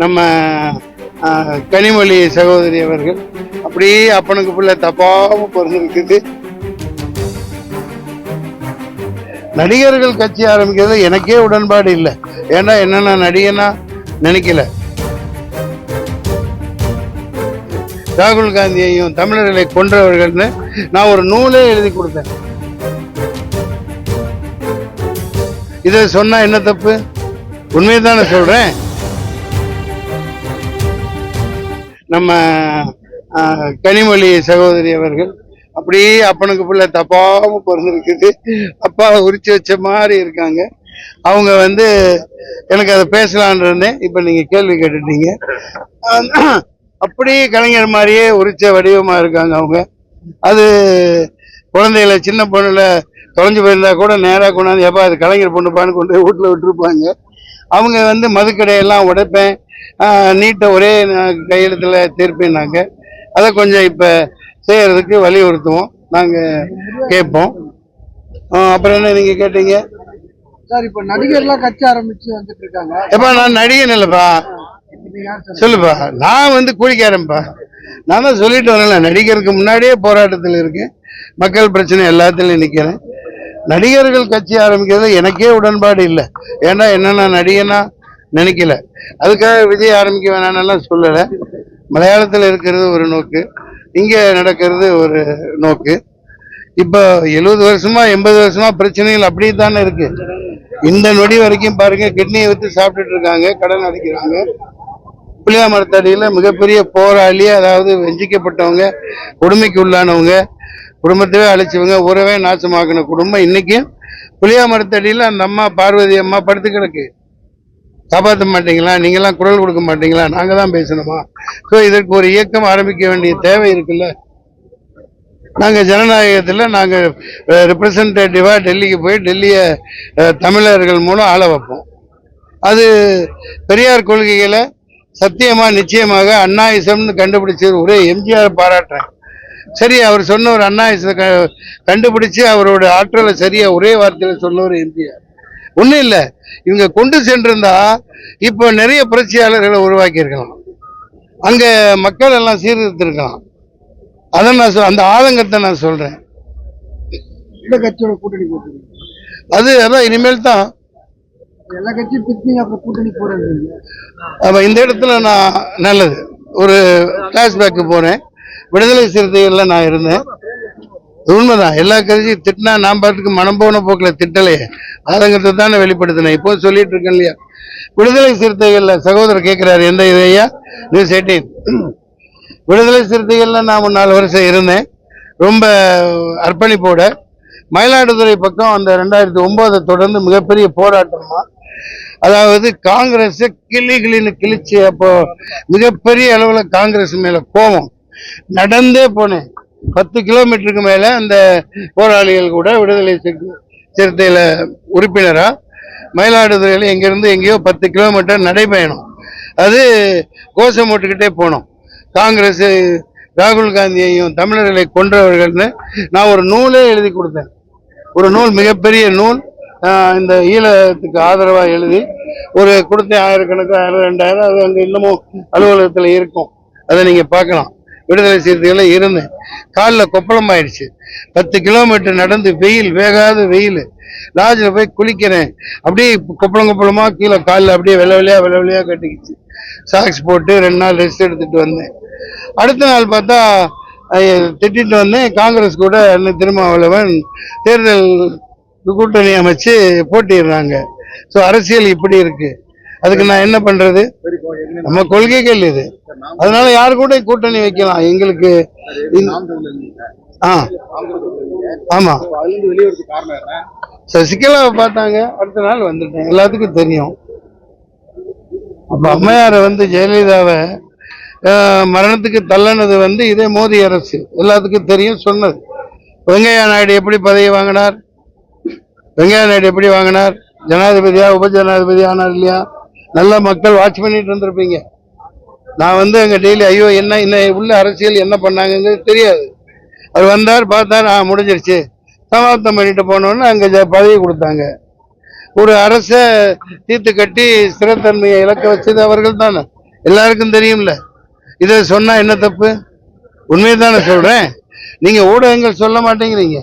நம்ம கனிமொழி சகோதரி அவர்கள் அப்படியே அப்பனுக்கு பிள்ளை தப்பாம பிறந்திருக்குது. நடிகர்கள் கட்சி ஆரம்பிக்கிறது எனக்கே உடன்பாடு இல்லை. ஏன்னா என்னன்னா நடிகனா நினைக்கல. ராகுல் காந்தியையும் தமிழர்களை கொன்றவர்கள்னு நான் ஒரு நூலே எழுதி கொடுத்தேன். இதை சொன்னா என்ன தப்பு? உண்மையதானே சொல்றேன். நம்ம கனிமொழி சகோதரி அவர்கள் அப்படியே அப்பனுக்கு பிள்ளை தப்பாம பிறந்திருக்குது. அப்பாவை உரிச்சு வச்ச மாதிரி இருக்காங்க. அவங்க எனக்கு அதை பேசலான் இருந்தேன். இப்ப நீங்க கேள்வி கேட்டுட்டீங்க. அப்படியே கலைஞர் மாதிரியே உரிச்ச வடிவமா இருக்காங்க அவங்க. அது குழந்தைகளை சின்ன பொண்ணுல தொலைஞ்சு போயிருந்தா கூட நேராக கொண்டாந்து எப்பா அது கலைஞர் பொண்ணுப்பான்னு கொண்டு போய் வீட்டுல விட்டுருப்பாங்க. அவங்க மதுக்கடையெல்லாம் உடைப்பேன், நீட்டை ஒரே கையெழுத்துல தீர்ப்பேனாங்க. அதை கொஞ்சம் இப்ப செய்யறதுக்கு வலியுறுத்துவோம், நாங்க கேட்போம். அப்புறம் என்ன நீங்க கேட்டீங்க சார்? இப்ப நடிகர்லாம் கட்சி ஆரம்பிச்சு வந்துட்டு இருக்காங்க. எப்பா நான் நடிகன் இல்லப்பா, சொல்லுப்பா. நான் கூலிக்காரன்பா. நான் தான் சொல்லிட்டு வரல, நடிகருக்கு முன்னாடியே போராட்டத்தில் இருக்கேன், மக்கள் பிரச்சனை எல்லாத்திலையும் நிக்கிறேன். நடிகர்கள் கட்சி ஆரம்பிக்கிறது எனக்கே உடன்பாடு இல்லை. ஏன்னா என்னன்னா நடிகனா நினைக்கல. அதுக்காக விஜய் ஆரம்பிக்க வேணாம்லாம் சொல்லல. மலையாளத்தில் இருக்கிறது ஒரு நோக்கு, இங்க நடக்கிறது ஒரு நோக்கு. இப்ப 70 வருஷமா 80 வருஷமா பிரச்சனைகள் அப்படியே தானே இருக்கு. இந்த நொடி வரைக்கும் பாருங்க, கிட்னியை வித்து சாப்பிட்டுட்டு இருக்காங்க, கடன் அடைக்கிறாங்க. புளியா மரத்தடியில மிகப்பெரிய போராளி, அதாவது வஞ்சிக்கப்பட்டவங்க, கொடுமைக்கு உள்ளானவங்க, குடும்பத்தவே அழைச்சவங்க, ஊரவே நாசமாக்கின குடும்பம் இன்னைக்கும் புளியா மரத்தடியில அந்த அம்மா பார்வதி அம்மா படுத்து கிடக்கு. காப்பாற்ற மாட்டீங்களா? நீங்கெல்லாம் குரல் கொடுக்க மாட்டீங்களா? நாங்க தான் பேசணுமா? ஸோ இதற்கு ஒரு இயக்கம் ஆரம்பிக்க வேண்டிய தேவை இருக்குல்ல. நாங்க ஜனநாயகத்துல நாங்க ரெப்ரசன்டேட்டிவா டெல்லிக்கு போய் டெல்லிய தமிழர்கள் மூலம் ஆள வைப்போம். அது பெரியார் கொள்கைகளை சத்தியமா நிச்சயமாக அண்ணாயிசம்னு கண்டுபிடிச்சது ஒரே எம்ஜிஆர் பாராட்டுறேன். சரி, அவர் சொன்ன ஒரு அண்ணாயிசத்தை கண்டுபிடிச்சு அவரோட ஆற்றலை சரியா ஒரே வார்த்தையில சொன்ன ஒரு எம்ஜிஆர். ஒண்ணும் இல்ல, இவங்க கொண்டு சென்றிருந்தா இப்ப நிறைய புரட்சியாளர்களை உருவாக்கி இருக்கலாம், அங்க மக்கள் எல்லாம் சீர்திருத்திருக்கலாம். அதான் நான் அந்த ஆதங்கத்தை நான் சொல்றேன். இந்த கட்சியோட கூட்டணி போட்டு அதான் இனிமேல் தான் எல்லா கட்சியும் பிரிச்சு அப்ப கூட்டணி போறது. அப்ப இந்த இடத்துல நான் நல்லது ஒரு பிளாஷ்பேக் போனேன். விடுதலை சிறுத்தைகள்ல நான் இருந்தேன். உண்மைதான், எல்லா கட்சியும் திட்டினா நான் பாட்டுக்கு மனம் போன போக்கில் திட்டலையே, ஆதங்கத்தை தானே வெளிப்படுத்தினேன். இப்போ சொல்லிட்டு இருக்கேன் இல்லையா. விடுதலை சிறுத்தைகள்ல சகோதரர் கேட்கிறாரு எந்த இதையா நியூஸ் 18. விடுதலை சிறுத்தைகள்ல நான் 4 வருஷம் இருந்தேன், ரொம்ப அர்ப்பணிப்போட. மயிலாடுதுறை பக்கம் அந்த 2009 தொடர்ந்து மிகப்பெரிய போராட்டமா, அதாவது காங்கிரஸ் கிளின்னு கிழிச்சு, அப்போ மிகப்பெரிய அளவுல காங்கிரஸ் மேல கோபம். நடந்தே போனேன் 10 கிலோமீட்டருக்கு மேல அந்த போராளிகள் கூட விடுதலை சிறுத்தையில உறுப்பினரா மயிலாடுதுறையில எங்கிருந்து எங்கேயோ 10 கிலோமீட்டர் நடைபயணம். அது கோஷம் போட்டுக்கிட்டே போனோம். காங்கிரஸ் ராகுல் காந்தியையும் தமிழர்களை கொன்றவர்கள்னு நான் ஒரு நூலே எழுதி கொடுத்தேன். ஒரு நூல், மிகப்பெரிய நூல், இந்த ஈழத்துக்கு ஆதரவா எழுதி ஒரு கொடுத்தேன். 1000 2000 அது அங்க இன்னமும் அலுவலகத்துல இருக்கும், அதை நீங்க பார்க்கலாம். விடுதலை சிறுத்தைகள இருந்தேன். காலில் கொப்பளம் ஆயிடுச்சு. 10 கிலோமீட்டர் நடந்து, வெயில், வேகாத வெயில். லாட்ஜில் போய் குளிக்கிறேன், அப்படியே கொப்பளமா கீழே காலில் அப்படியே வெள்ளை வெள்ளையா கட்டிக்கிச்சு. சாக்ஸ் போட்டு 2 நாள் ரெஸ்ட் எடுத்துட்டு வந்தேன். அடுத்த நாள் பார்த்தா திட்டிட்டு வந்தேன். காங்கிரஸ் கூட திருமாவளவன் தேர்தல் கூட்டணி அமைச்சு போட்டிடுறாங்க. ஸோ அரசியல் இப்படி இருக்கு. அதுக்கு நான் என்ன பண்றது? நம்ம கொள்கைகள் இது. அதனால யாரு கூட கூட்டணி வைக்கலாம் எங்களுக்கு. ஆமா, சசிகலாவை பார்த்தாங்க, அடுத்த நாள் வந்துட்டேன். எல்லாத்துக்கும் தெரியும். அப்ப அம்மையார ஜெயலலிதாவை மரணத்துக்கு தள்ளனது இதே மோடி அரசு, எல்லாத்துக்கும் தெரியும், சொன்னது. வெங்கையா நாயுடு எப்படி பதவி வாங்கினார்? வெங்கையா நாயுடு எப்படி வாங்கினார்? ஜனாதிபதியா உப ஜனாதிபதி ஆனார் இல்லையா? நல்ல மக்கள் வாட்ச் பண்ணிட்டு இருந்திருப்பீங்க. நான் அங்க டெய்லி ஐயோ என்ன உள்ள அரசியல் என்ன பண்ணாங்கிறது தெரியாது. அவர் வந்தார், பார்த்தார், முடிஞ்சிருச்சு, சமாப்தம் பண்ணிட்டு போனோன்னு அங்க பதவி கொடுத்தாங்க. ஒரு அரச தீர்த்து கட்டி ஸ்திரத்தன்மையை இழக்க வச்சது அவர்கள் தானே. எல்லாருக்கும் தெரியும்ல. இதை சொன்னா என்ன தப்பு? உண்மையை தானே சொல்றேன். நீங்க ஊடகங்கள் சொல்ல மாட்டேங்கிறீங்க.